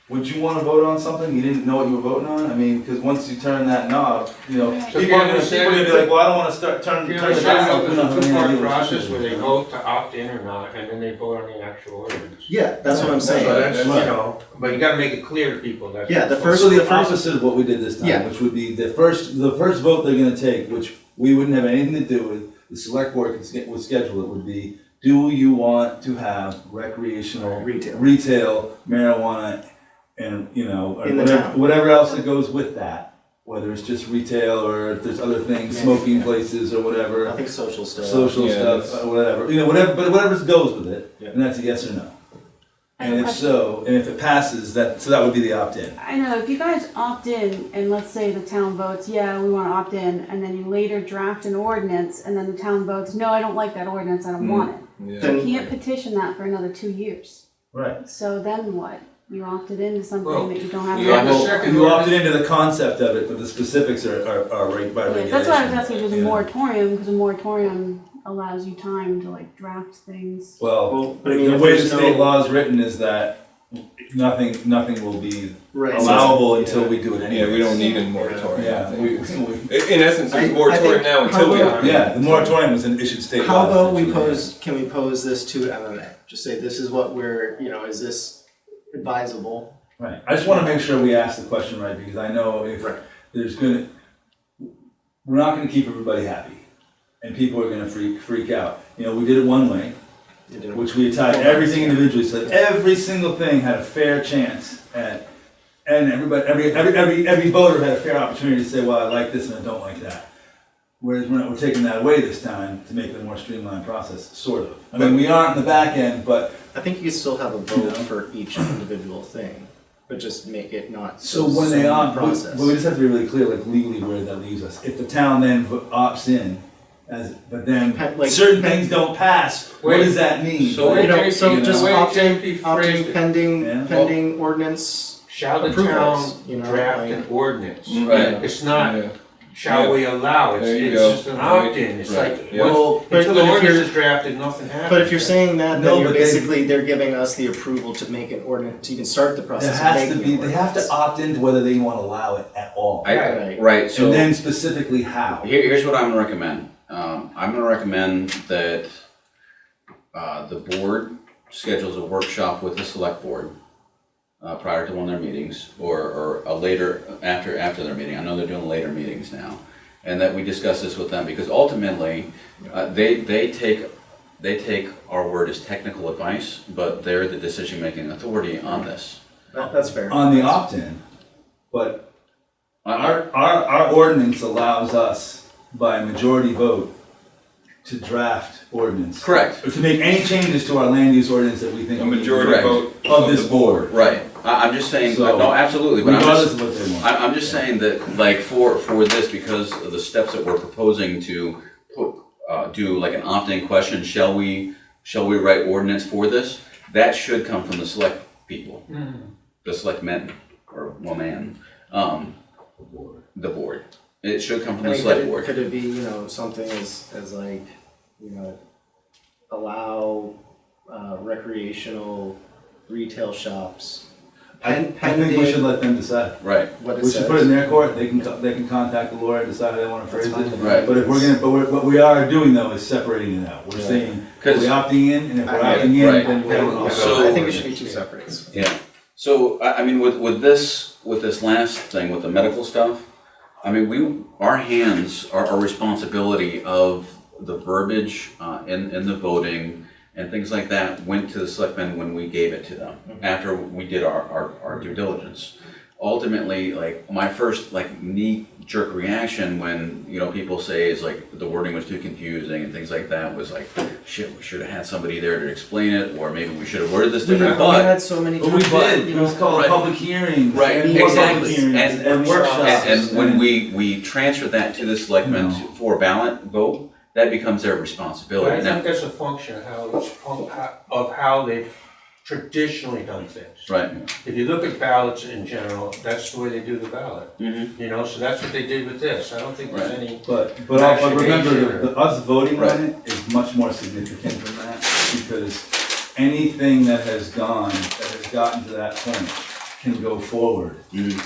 would you wanna vote on something you didn't know what you were voting on? I mean, because once you turn that knob, Right. people are gonna be like, well, I don't wanna turn You the know, knob. there's a two-part process where they vote to opt in or not, and then they vote on the actual ordinance. Yeah, that's what I'm So saying. that's, Right. but you gotta make it clear to people that. Yeah, the So first. the opposite of what we did this time, Yeah. which would be the first vote they're gonna take, which we wouldn't have anything to do with, the select board would schedule it, would be, do you want to have recreational retail marijuana and, or In the whatever, town. whatever else that goes with that, whether it's just retail or if there's other things, Yeah. smoking places or I whatever, think social stuff. social Yeah, stuff, that's- whatever, whatever goes with it, Yeah. and that's a yes or no. I And have a if so, and if it passes, that would be the opt-in. I know, if you guys opt in, and let's say the town votes, yeah, we wanna opt in, and then you later draft an ordinance, and then the town votes, no, I don't like that ordinance, I don't want it. Yeah. You can't petition that for another 2 years. Right. So then what? You opted into something Well, that you don't have. Yeah, to the second You ordinance- opted into the concept of it, but the specifics are right by Yeah, regulation. that's why I was asking if there's a Yeah. moratorium, because a moratorium allows you time to like draft things. Well, But I mean, the if way the there's state no- law is written is that nothing will be Right. allowable until we do it anyway. Yeah, we don't need a moratorium. I Yeah, think. we, In essence, there's I a moratorium think- now until we. how about- yeah, the moratorium was an issued state law. How about we essentially. can we pose this to MMA? Just say, this is what we're, is this advisable? Right, I just wanna make sure we ask the question right, because I know if Right. we're not gonna keep everybody happy, and people are gonna freak out. We did it one way, which we tied everything individually, so that every single thing had a fair chance at, and every voter had a fair opportunity to say, well, I like this and I don't like that. Whereas we're taking that away this time to make it a more streamlined process, sort of. I mean, we aren't in the back end, but, I think you can still have a vote for each individual thing, but just make it not so when they opt, process. but we just have to be really clear, like legally where that leaves us. If the town then opts in, but then Like- certain things don't pass, what Wait. does that mean? So wait, JP, so the just way opt in, JP opt phrased in it, pending, Yeah. ordinance. shall the approvals, town draft like- an ordinance? Right. It's not, Yeah. shall we allow, There you it's go. just an Right. opt-in, it's Right. like, Yeah. well, But until the if ordinance you're- is drafted, nothing happens. But if you're saying that, No, then you're but basically, they're giving us the approval to make an ordinance, you can start the There process of has to making be, an they have to ordinance. opt into whether they want to allow it at all. Right, so. And then specifically how. Here's what I'm gonna recommend. I'm gonna recommend that, the board schedules a workshop with the select board, prior to one of their meetings, or a later, after their meeting. I know they're doing later meetings now. And that we discuss this with them, because ultimately, they take our word as technical advice, but they're the decision-making authority on this. That's fair. On the opt-in, but our ordinance allows us by majority vote to draft ordinance. Correct. Or to make any changes to our land use ordinance that we think A we need majority Correct. vote of this board. Right, I'm just saying, So, no, absolutely, but I'm Regardless just, of what they want. I'm just saying that, like, for this, because of the steps that we're proposing to put, do like an opt-in question, shall we write ordinance for this? That should come from the select people, the select men, or woman, the board. It should come from the select board. Could it be, something as like, allow recreational retail shops? I think we should let them decide. Right, What it We says. should put it in their court, they can contact the lawyer, decide how they wanna phrase That's it. fine. Right. But if what we are doing though is separating it out. We're Yeah. saying, are 'Cause- we opting in, and if we're I- opting in, right. then we're. So- I think it should be two separates. yeah. So, I mean, with this last thing, with the medical stuff, I mean, our hands, our responsibility of the verbiage in the voting and things like that went to the selectmen when we gave it to them, after we did our due diligence. Ultimately, like, my first, like, knee-jerk reaction when, you know, people say is like, the wording was too confusing and things like that, was like, shit, we should have had somebody there to explain it, or maybe we should have worded this different, We but. had so many. But we times, did, you it was know, called Right. public hearings. Right, and more exactly. public hearings And and workshops. And when we transfer that to the selectmen No. for ballot vote, that becomes their But responsibility. I Now, think that's a function of how they've traditionally done things. right. If you look at ballots in general, that's the way they do the ballot. Mhm. You know, so that's what they did with this. I don't think there's Right. any. But remember, Machination. us voting Right. on it is much more significant than that, because anything that has gotten to that point can go forward. Mhm.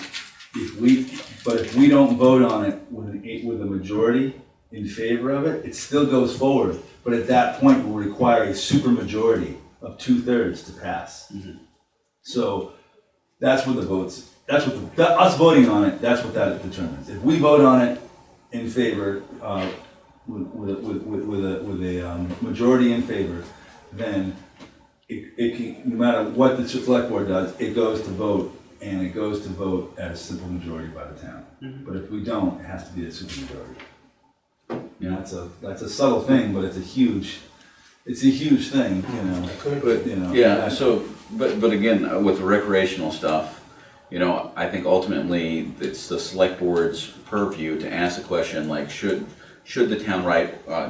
If we don't vote on it with a majority in favor of it, it still goes forward. But at that point, we'll require a supermajority of 2/3 to pass. So that's what us voting on it, that's what that determines. If we vote on it in favor, with a majority in favor, then it can, no matter what the select board does, it goes to vote, and it goes to vote at a simple majority by the town. But if we don't, it has to be a supermajority. You know, that's a subtle thing, but it's a huge thing, you know. But, You know, yeah, so, but again, with the recreational stuff, you know, I think ultimately it's the select board's purview to ask the question, like, should the town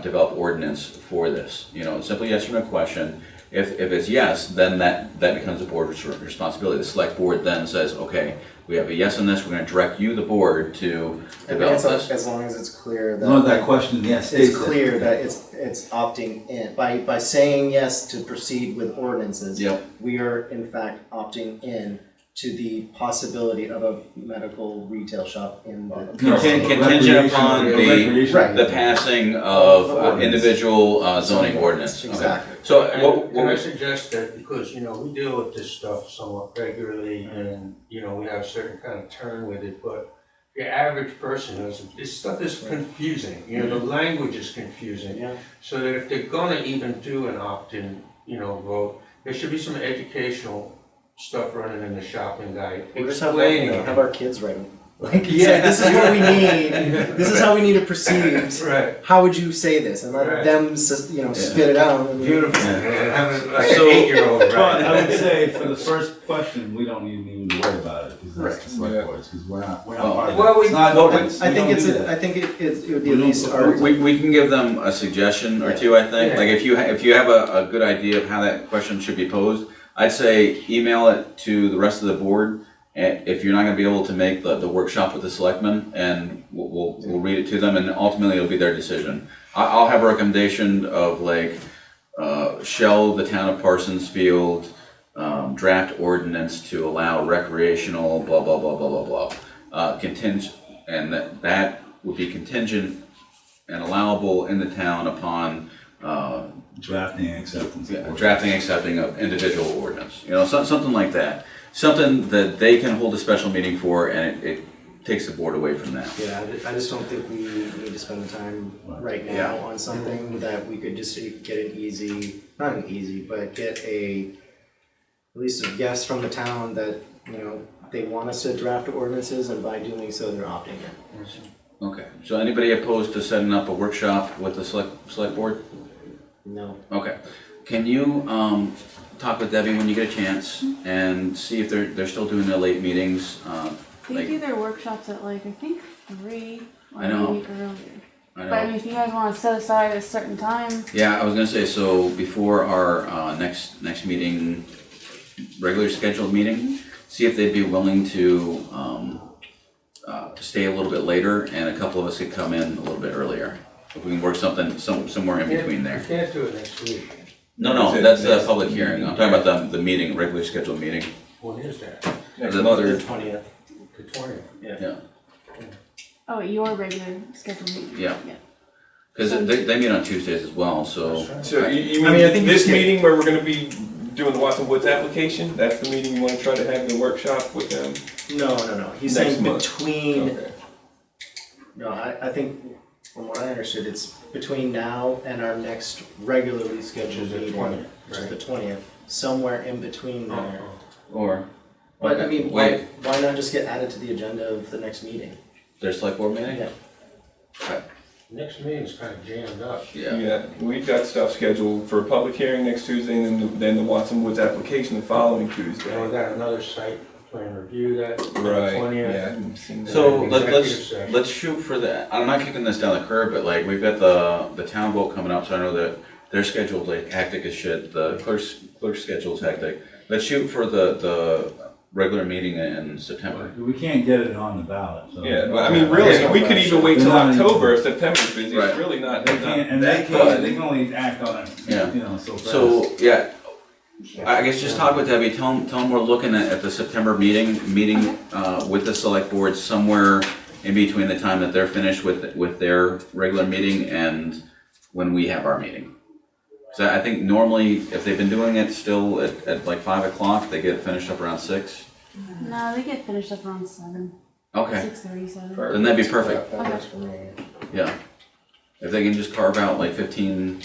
develop ordinance for this? You know, simply yes or no question. If it's yes, then that becomes the board's responsibility. The select board then says, okay, we have a yes on this, we're gonna direct you, the board, to develop this. As long as it's clear as long as that, that question, yes, states it's clear that it's opting in. By saying yes to proceed with ordinances, Yep, we are in fact opting in to the possibility of a medical retail shop in the. Contingent upon Right. the passing of individual zoning ordinance. Okay. Exactly. So Can I suggest that, because, you know, we deal with this stuff somewhat regularly, and, you know, we have a certain kind of turn with it, but your average person knows, this stuff is confusing, you know, the language is confusing. Yeah. So that if they're gonna even do an opt-in, you know, vote, there should be some educational stuff running in the shopping guide, We'll just explaining. have our kids write them. Like, say, this is what we need, this is how we need to proceed. Right. How would you say this? And let Right. them, spit it out. And Beautiful. Having like So- an 8-year-old, But right? I would say for the first question, we don't even need to worry about it, because that's the select boards, because we're not part of it. Well, It's not well, ordinance. I We think don't it's do a, that. I think it would be We at don't- least our. we can give them a suggestion or two, I think. Yeah. Like, if you have a good idea of how that question should be posed, I'd say email it to the rest of the board. And if you're not gonna be able to make the workshop with the selectmen, and we'll read it to them, and ultimately it'll be their decision. I'll have a recommendation of, like, shall the town of Parsonsfield draft ordinance to allow recreational blah blah blah blah blah blah contingent, and that would be contingent and allowable in the town upon Drafting and acceptance. drafting and accepting of individual ordinance, you know, something like that. Something that they can hold a special meeting for, and it takes the board away from that. Yeah, I just don't think we need to spend the time right now on something that we could just get but get at least a yes from the town that, you know, they want us to draft ordinances, and by doing so, they're opting in. Okay, so anybody opposed to setting up a workshop with the select board? No. Okay, can you, talk with Debbie when you get a chance, and see if they're still doing their late meetings, They like, do their workshops at like, I think 3 or I know. maybe earlier. I But I know. mean, if you guys wanna set aside a certain time, Yeah, I was gonna say, so before our, next meeting, regular scheduled meeting, see if they'd be willing to, stay a little bit later, and a couple of us could come in a little bit earlier. If we can work somewhere in between there. You can't do it next week. No, that's the public hearing, I'm talking about the meeting, regularly scheduled meeting. When is that? Next The month. third. 20th. The 20th. Yeah, oh, your regular scheduled meeting. Yeah. cause they meet on Tuesdays as well, so. That's right. So you I mean, I think this you can- meeting where we're gonna be doing the Watson Woods application, that's the meeting you wanna try to have the workshop with them? No. He's Next saying month. between Okay. No, I think, from what I understood, it's between now and our next regularly scheduled Which is the meeting, 20th, which is right? the 20th, somewhere in between there. Or, But I mean, why, wait, why not just get added to the agenda of the next meeting? there's select board meeting? Yeah. Next meeting's kind of jammed up. Yeah. Yeah, we've got stuff scheduled for a public hearing next Tuesday, and then the Watson Woods application the following Then we Tuesday. got another site plan review that, Right, 20th. yeah, I haven't seen that. So Executive let's session. shoot for that. I'm not kicking this down the curb, but like we've got the town vote coming up, so I know that their schedule's like hectic as shit. The clerk's schedule's hectic. Let's shoot for the regular meeting in September. We can't get it on the ballot, so. Yeah, but I mean, really, we could even wait till October if September's busy, Right. it's really not, They can't, and that they can only act on it, Yeah. you know, so fast. So yeah, I guess just talk with Debbie. Tell them we're looking at the September meeting with the select board somewhere in between the time that they're finished with their regular meeting and when we have our meeting. So I think normally, if they've been doing it still at like 5 o'clock, they get finished up around 6. No, they get finished up around 7, Okay, 6:37. then that'd be perfect, That works for me. yeah. If they can just carve out like 15,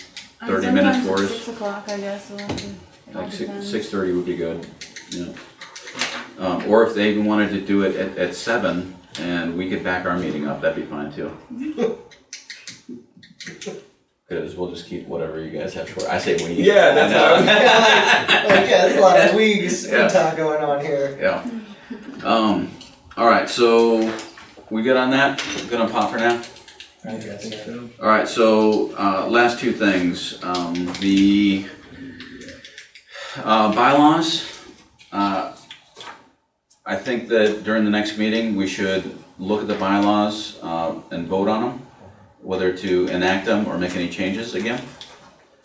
30 minutes for Sometimes us, it's 6 o'clock, I guess, we'll have to, it all like depends. 6:30 would be good, yeah. Or if they even wanted to do it at 7 and we could back our meeting up, that'd be fine too. Cause we'll just keep whatever you guys have short, I say we. Yeah, that's I what know. Oh, yeah, there's a lot of weeks Yeah. talk going on here. Yeah. Alright, so we good on that? Good on pop for now? I guess, yeah. Alright, so, last two things, the, bylaws. I think that during the next meeting, we should look at the bylaws, and vote on them, whether to enact them or make any changes again,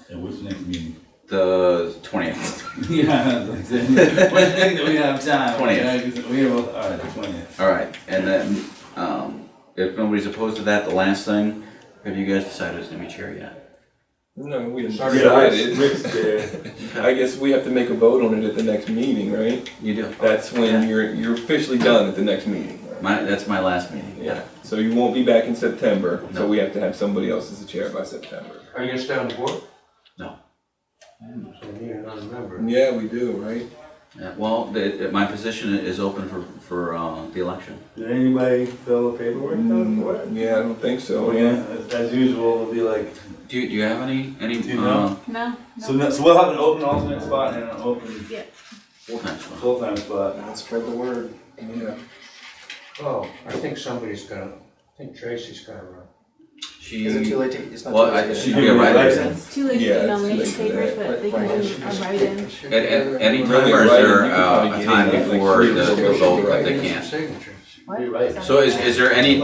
And what's the next meeting? the 20th. Yeah, like, one thing that we have time. 20th. Yeah, 'cause we have, alright, the 20th. Alright, and then, if nobody's opposed to that, the last thing, have you guys decided who's gonna be chair yet? No, we haven't Sorry, decided. Rick's there. I guess we have to make a vote on it at the next meeting, right? You do? That's when you're officially done at the next meeting. That's my last meeting. Yeah, so you won't be back in September, so No. we have to have somebody else as the chair by September. Are you gonna stay on the board? No. So we need another member. Yeah, we do, right? Yeah, well, my position is open for the election. Did anybody fill the paperwork out for it? Yeah, I don't think so, Oh, yeah, as usual, it'll be like, Do you have any, Do you know? No, so we'll have an open alternate spot and an open full-time spot? full-time spot. Let's spread the word. Yeah. Oh, I think somebody's gonna, I think Tracy's gonna run. She, Is it too late to, it's not well, too late I, to. she could be a writer. it's too late to Yeah, do it's too late nomination for papers, that. but they can do a write-in. At any time, Really, or is right, there you can probably a get time in, like, before 3 the or 4 vote that right? they Some can't? signatures. What? So is there any,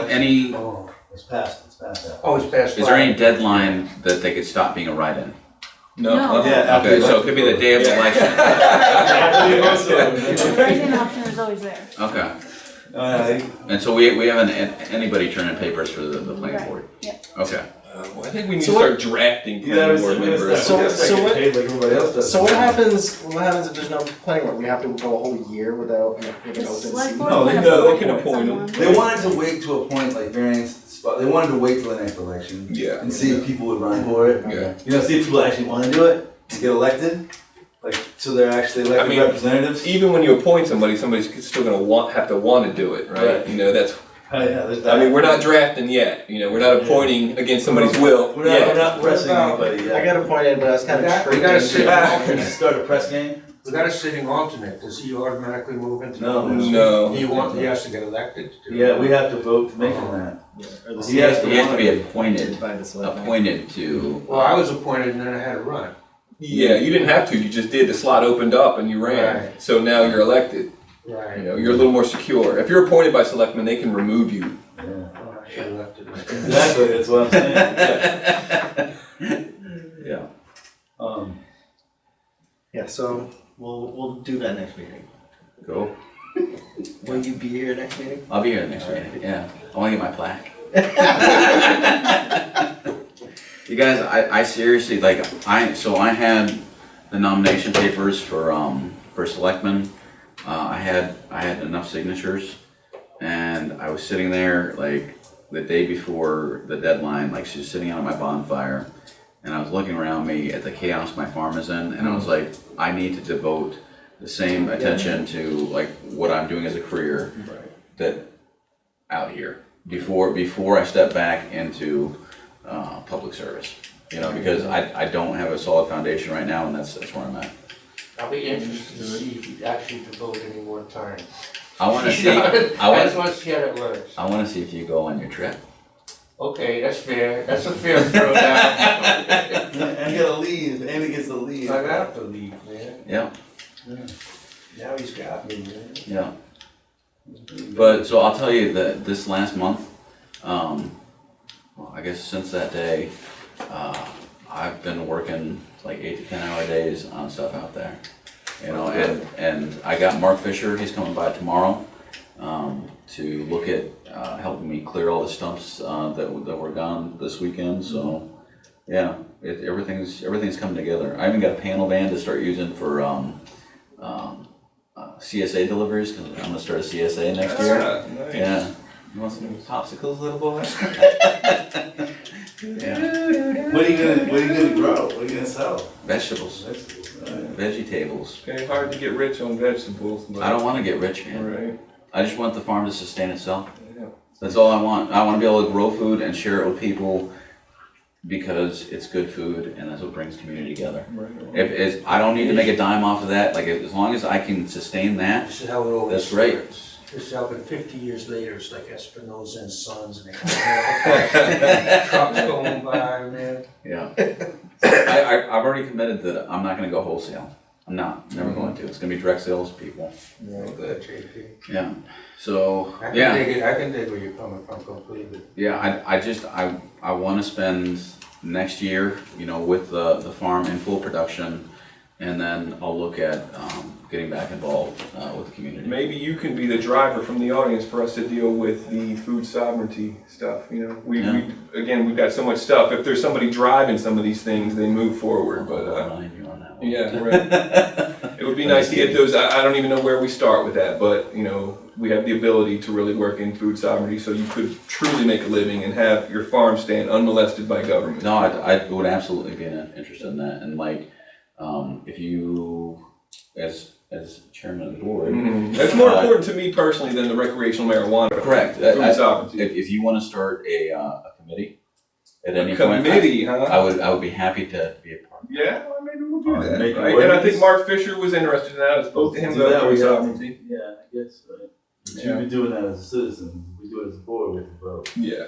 Oh, It's past that. oh, it's past. is there any 5. deadline that they could stop being a write-in? No. No. Yeah, Okay, so it could be the day of the Yeah. election. Write-in option is always there. Okay, Alright, and so we haven't had anybody turn in papers for the planning Right. board? Yeah. Okay, Well, I think we need So to what- start drafting yeah, planning board members. So what- paid like everybody else does. So what happens if there's no planning board? We have to go a whole year without like, an The open select seat? board No, they can can appoint appoint them. someone. They wanted to wait to appoint like variance spot, they wanted to wait till the next election. Yeah. And see if people would run for it. Yeah. You know, see if people actually wanna do it, to get elected, like, so they're actually elected I mean, representatives. Even when you appoint somebody, somebody's still gonna have to wanna do it, right? Right. You know, that's, Oh, yeah, there's I that. mean, we're not drafting yet, you know, we're not appointing against somebody's will We're not, yet. we're not pressing anybody I yet. got appointed, but I was kind of We gotta sit back. Start a press game? We got a sitting alternate, does he automatically move into? No. No. He has to get elected to do Yeah, it? we have to vote to make him that. Or the he has seat he has to be appointed by the selectmen. to, Well, I was appointed and then I had to run. Yeah, you didn't have to, you just did, the slot opened up and you ran, Right. so now you're elected. You Right. know, you're a little more secure. If you're appointed by selectmen, they can remove you. Yeah. Oh, I should have left it. Exactly, that's what I'm saying. yeah. Yeah, so we'll do that next meeting. Cool. Will you be here next meeting? I'll be here next week, yeah. I wanna get my plaque. You guys, I seriously, like, so I had the nomination papers for selectmen. I had enough signatures, and I was sitting there, like, the day before the deadline, like she's sitting out on my bonfire, and I was looking around me at the chaos my farm is in, and I was like, I need to devote the same attention to like what I'm doing as a career that out here before I step back into public service. You know, because I don't have a solid foundation right now, and that's where I'm at. I'll be interested to see if you actually devote any more time. I want to see. I just want to see how that works. I want to see if you go on your trip. Okay, that's fair. That's a fair throw down. And you gotta leave. Andy gets to leave. I have to leave, man. Yeah, Now he's got me, man. yeah. But so I'll tell you that this last month, well, I guess since that day, I've been working like 8 to 10 hour days on stuff out there. You know, and I got Mark Fisher. He's coming by tomorrow to look at helping me clear all the stumps that were gone this weekend. So yeah, everything's coming together. I even got a panel van to start using for CSA deliveries, because I'm gonna start a CSA next year. Nice. Yeah. You want some popsicles, little boy? Yeah. What are you gonna grow? What are you gonna sell? Vegetables, veggie tables. Okay, hard to get rich on vegetables, but. I don't want to get rich, man. Right. I just want the farm to sustain itself. Yeah. That's all I want. I want to be able to grow food and share it with people because it's good food and that's what brings community together. If I don't need to make a dime off of that, like as long as I can sustain that, This is how it always that's great. starts. This is how, but 50 years later, it's like Espinosa and Sons, and they have trucks going by, man. Yeah. I've already committed that I'm not going to go wholesale. I'm not. Never going to. It's going to be direct sales people. Well, good, JP. Yeah. So I can yeah. dig it. I can dig where you're coming from completely. Yeah, I want to spend next year, you know, with the farm in full production, and then I'll look at getting back involved with the community. Maybe you can be the driver from the audience for us to deal with the food sovereignty stuff, you know? We we've got so much stuff. If there's somebody driving some of these things, they move forward, but Remind you on that one. yeah, right. It would be nice to get those. I don't even know where we start with that, but you know, we have the ability to really work in food sovereignty, so you could truly make a living and have your farm stand unmolested by government. No, I would absolutely be interested in that, and like, if you, as chairman of the board, That's more important to me personally than the recreational marijuana. correct. Food sovereignty. If you want to start a committee at any point, Committee, huh? I would be happy to be a part. Yeah, well, maybe we'll do that. Make Right? it And I work. think Mark Fisher was interested in that. I spoke to him Do about that, food we have- sovereignty. Yeah, I guess, right. But Yeah. you've been doing that as a citizen, we do it as a board with the vote. Yeah,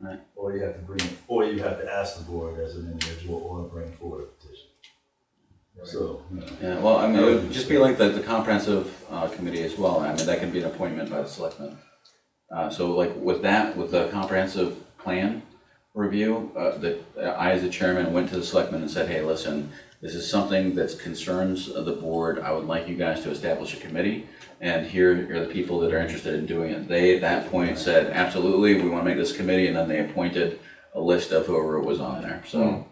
right. Or you have to bring, or you have to ask the board as an individual or bring forward a petition. So, you know. Yeah, well, I mean, it would just be like the comprehensive committee as well. I mean, that can be an appointment by the selectmen. So like with the comprehensive plan review, I as the chairman went to the selectmen and said, hey, listen, this is something that concerns the board. I would like you guys to establish a committee, and here are the people that are interested in doing it. They, at that point, said, absolutely, we want to make this committee, and then they appointed a list of whoever was on there, so.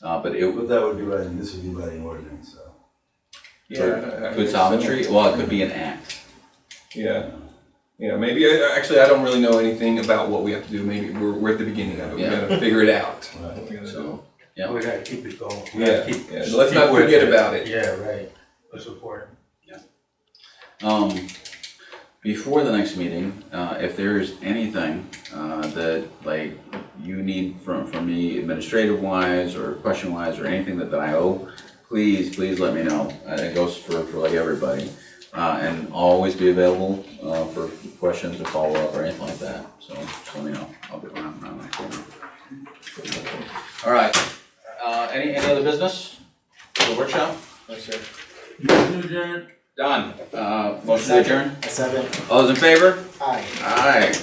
But But that would be writing, this would be writing ordinance, so. Yeah. food sovereignty, well, it could be an act. Yeah. Yeah, maybe, actually, I don't really know anything about what we have to do. Maybe we're at the beginning of it. Yeah. We gotta figure it out. Right. What we gotta do. So, yeah. We gotta keep it going. We Yeah, gotta keep- yeah. Let's keep not with forget about it. Yeah, right. That's important. Before the next meeting, if there's anything that like you need from me administrative wise or question wise or anything that I owe, please let me know. It goes for like everybody. And I'll always be available for questions or follow up or anything like that. So just let me know. I'll be around that corner. All right. Any other business for the workshop? Yes, sir. Done. Motion to adjourn. A 7. All those in favor? Aye. Aye.